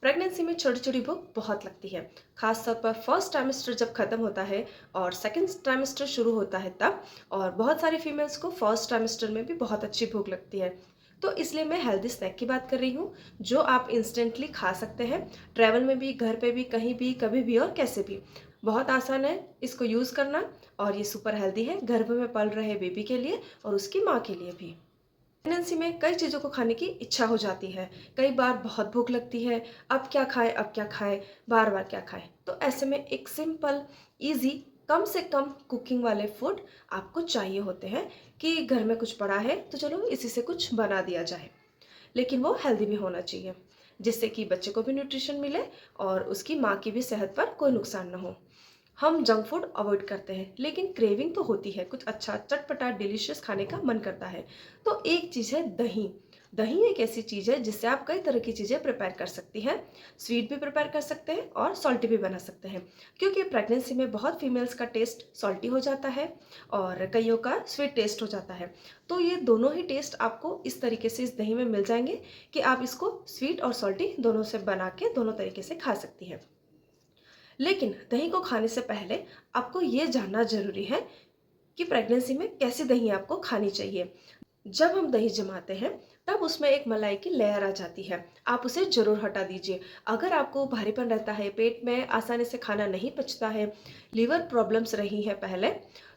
Pregnancy में छोटी छोटी भूख बहुत लगती है, खास तौर पर फर्स्ट ट्राइमेस्टर जब खत्म होता है और सेकंड ट्राइमेस्टर शुरू होता है तब। और बहुत सारी फीमेल्स को फर्स्ट ट्राइमेस्टर में भी बहुत अच्छी भूख लगती है। तो इसलिए मैं हेल्दी स्नैक की बात कर रही हूँ, जो आप इंस्टेंटली खा सकते हैं, ट्रैवल में भी, घर पे भी, कहीं भी, कभी भी और कैसे भी। बहुत आसान है इसको यूज़ करना, और ये सुपर हेल्दी है गर्भ में पल रहे बेबी के लिए और उसकी माँ के लिए भी। प्रेगनेंसी में कई चीज़ों को खाने की इच्छा हो जाती है। कई बार बहुत भूख लगती है, अब क्या खाएं, अब क्या खाएं, बार बार क्या खाएं। तो ऐसे में एक सिंपल, इजी, कम से कम कुकिंग वाले फूड आपको चाहिए होते हैं कि घर में कुछ पड़ा है तो चलो इसी से कुछ बना दिया जाए। लेकिन वो हेल्दी भी होना चाहिए, जिससे कि बच्चे को भी न्यूट्रिशन मिले और उसकी माँ की भी सेहत पर कोई नुकसान ना हो। हम जंक फूड अवॉइड करते हैं, लेकिन क्रेविंग तो होती है, कुछ अच्छा चटपटा डिलीशियस खाने का मन करता है। तो एक चीज़ है दही। दही एक ऐसी चीज़ है जिससे आप कई तरह की चीज़ें प्रिपेयर कर सकती हैं। स्वीट भी प्रिपेयर कर सकते हैं और सॉल्टी भी बना सकते हैं, क्योंकि प्रेगनेंसी में बहुत फीमेल्स का टेस्ट सॉल्टी हो जाता है और कईयों का स्वीट टेस्ट हो जाता है। तो ये दोनों ही टेस्ट आपको इस तरीके से इस दही में मिल जाएंगे कि आप इसको स्वीट और सॉल्टी दोनों से बना के दोनों तरीके से खा सकती हैं। लेकिन दही को खाने से पहले आपको ये जानना ज़रूरी है कि प्रेगनेंसी में कैसी दही आपको खानी चाहिए। जब हम दही जमाते हैं तब उसमें एक मलाई की लेयर आ जाती है, आप उसे ज़रूर हटा दीजिए। अगर आपको भारीपन रहता है, पेट में आसानी से खाना नहीं पचता है, लीवर प्रॉब्लम्स रही है पहले,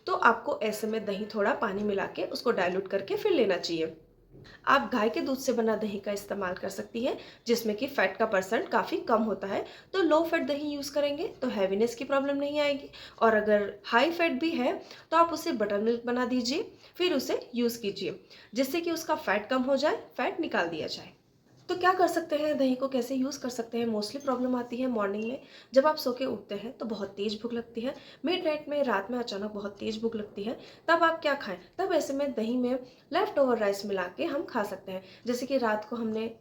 तो आपको ऐसे में दही थोड़ा पानी मिला के उसको डाइल्यूट करके फिर लेना चाहिए। आप गाय के दूध से बना दही का इस्तेमाल कर सकती हैं, जिसमें कि फैट का परसेंट काफ़ी कम होता है। तो लो फैट दही यूज़ करेंगे तो हैवीनेस की प्रॉब्लम नहीं आएगी। और अगर हाई फैट भी है तो आप उसे बटर मिल्क बना दीजिए, फिर उसे यूज़ कीजिए, जिससे कि उसका फैट कम हो जाए, फैट निकाल दिया जाए। तो क्या कर सकते हैं, दही को कैसे यूज़ कर सकते हैं। मोस्टली प्रॉब्लम आती है मॉर्निंग में, जब आप सो के उठते हैं तो बहुत तेज़ भूख लगती है। मिड नाइट में, रात में अचानक बहुत तेज़ भूख लगती है, तब आप क्या खाएं। तब ऐसे में दही में लेफ्ट ओवर राइस मिला के हम खा सकते हैं। जैसे कि रात को हमने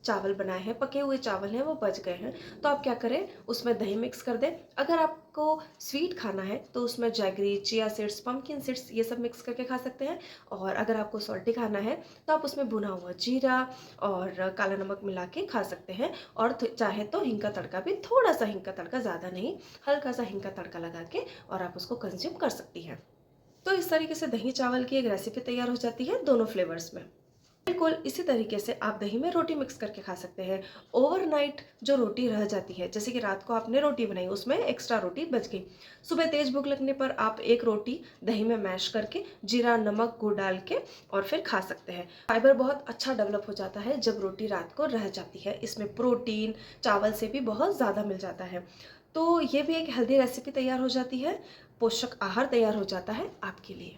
चावल बनाए हैं, पके हुए चावल हैं, वो बच गए हैं, तो आप क्या करें, उसमें दही मिक्स कर दें। अगर आपको स्वीट खाना है तो उसमें jaggery, chia seeds, pumpkin seeds, ये सब मिक्स करके खा सकते हैं। और अगर आपको सॉल्टी खाना है तो आप उसमें भुना हुआ जीरा और काला नमक मिला के खा सकते हैं। और चाहे तो हिंग का तड़का भी, थोड़ा सा हिंग का तड़का, ज़्यादा नहीं, हल्का सा हिंग का तड़का लगा के और आप उसको कंज्यूम कर सकती हैं। तो इस तरीके से दही चावल की एक रेसिपी तैयार हो जाती है दोनों फ्लेवर्स में। बिल्कुल इसी तरीके से आप दही में रोटी मिक्स करके खा सकते हैं। ओवरनाइट जो रोटी रह जाती है, जैसे कि रात को आपने रोटी बनाई, उसमें एक्स्ट्रा रोटी बच गई, सुबह तेज भूख लगने पर आप एक रोटी दही में मैश करके जीरा, नमक, गुड़ डाल के और फिर खा सकते हैं। फाइबर बहुत अच्छा डेवलप हो जाता है जब रोटी रात को रह जाती है। इसमें प्रोटीन चावल से भी बहुत ज़्यादा मिल जाता है। तो ये भी एक हेल्दी रेसिपी तैयार हो जाती है, पोषक आहार तैयार हो जाता है आपके लिए।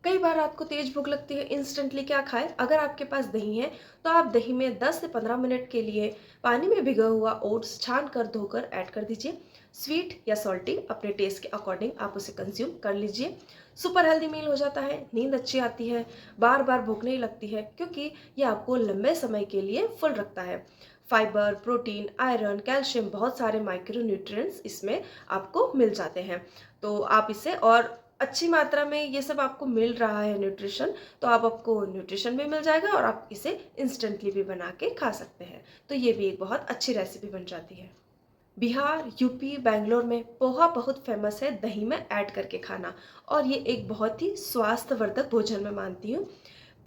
कई बार आपको तेज भूख लगती है, इंस्टेंटली क्या खाएं। अगर आपके पास दही है तो आप दही में 10 से 15 मिनट के लिए पानी में भिगा हुआ ओट्स छान कर धोकर ऐड कर दीजिए। स्वीट या सॉल्टी अपने टेस्ट के अकॉर्डिंग आप उसे कंज्यूम कर लीजिए। सुपर हेल्दी मील हो जाता है, नींद अच्छी आती है, बार बार भूख नहीं लगती है, क्योंकि ये आपको लंबे समय के लिए फुल रखता है। फाइबर, प्रोटीन, आयरन, कैल्शियम, बहुत सारे माइक्रो न्यूट्रिएंट्स इसमें आपको मिल जाते हैं। तो आप इसे, और अच्छी मात्रा में ये सब आपको मिल रहा है न्यूट्रिशन, तो आप, आपको न्यूट्रिशन भी मिल जाएगा और आप इसे इंस्टेंटली भी बना के खा सकते हैं। तो ये भी एक बहुत अच्छी रेसिपी बन जाती है। बिहार, यूपी, बेंगलोर में पोहा बहुत फेमस है दही में ऐड करके खाना, और ये एक बहुत ही स्वास्थ्यवर्धक भोजन मैं मानती हूँ।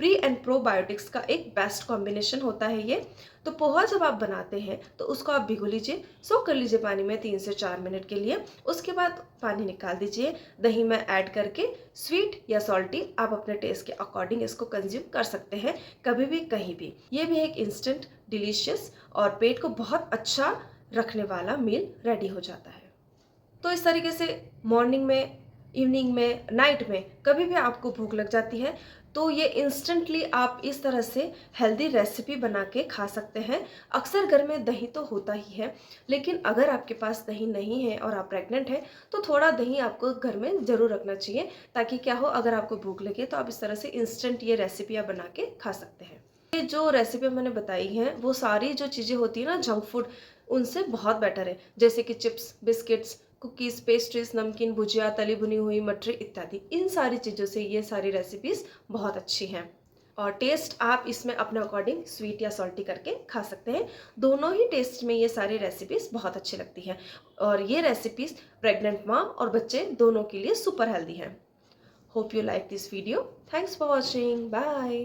प्री एंड प्रोबायोटिक्स का एक बेस्ट कॉम्बिनेशन होता है ये। तो पोहा जब आप बनाते हैं तो उसको आप भिगो लीजिए, सोक कर लीजिए पानी में 3 से 4 मिनट के लिए। उसके बाद पानी निकाल दीजिए, दही में ऐड करके स्वीट या सॉल्टी आप अपने टेस्ट के अकॉर्डिंग इसको कंज्यूम कर सकते हैं, कभी भी, कहीं भी। ये भी एक इंस्टेंट, डिलीशियस और पेट को बहुत अच्छा रखने वाला मील रेडी हो जाता है। तो इस तरीके से मॉर्निंग में, इवनिंग में, नाइट में, कभी भी आपको भूख लग जाती है तो ये इंस्टेंटली आप इस तरह से हेल्दी रेसिपी बना के खा सकते हैं। अक्सर घर में दही तो होता ही है, लेकिन अगर आपके पास दही नहीं है और आप प्रेग्नेंट हैं तो थोड़ा दही आपको घर में ज़रूर रखना चाहिए, ताकि क्या हो, अगर आपको भूख लगे तो आप इस तरह से इंस्टेंट ये रेसिपियाँ बना के खा सकते हैं। ये जो रेसिपी मैंने बताई हैं वो सारी जो चीज़ें होती है ना जंक फूड, उनसे बहुत बेटर है। जैसे कि चिप्स, बिस्किट्स, कुकीज़, पेस्ट्रीज, नमकीन, भुजिया, तली भुनी हुई मटरी इत्यादि, इन सारी चीज़ों से ये सारी रेसिपीज़ बहुत अच्छी हैं। और टेस्ट आप इसमें अपने अकॉर्डिंग स्वीट या सॉल्टी करके खा सकते हैं। दोनों ही टेस्ट में ये सारी रेसिपीज़ बहुत अच्छी लगती हैं और ये रेसिपीज़ प्रेग्नेंट माँ और बच्चे दोनों के लिए सुपर हेल्दी हैं। Hope you like this video. Thanks for watching. Bye.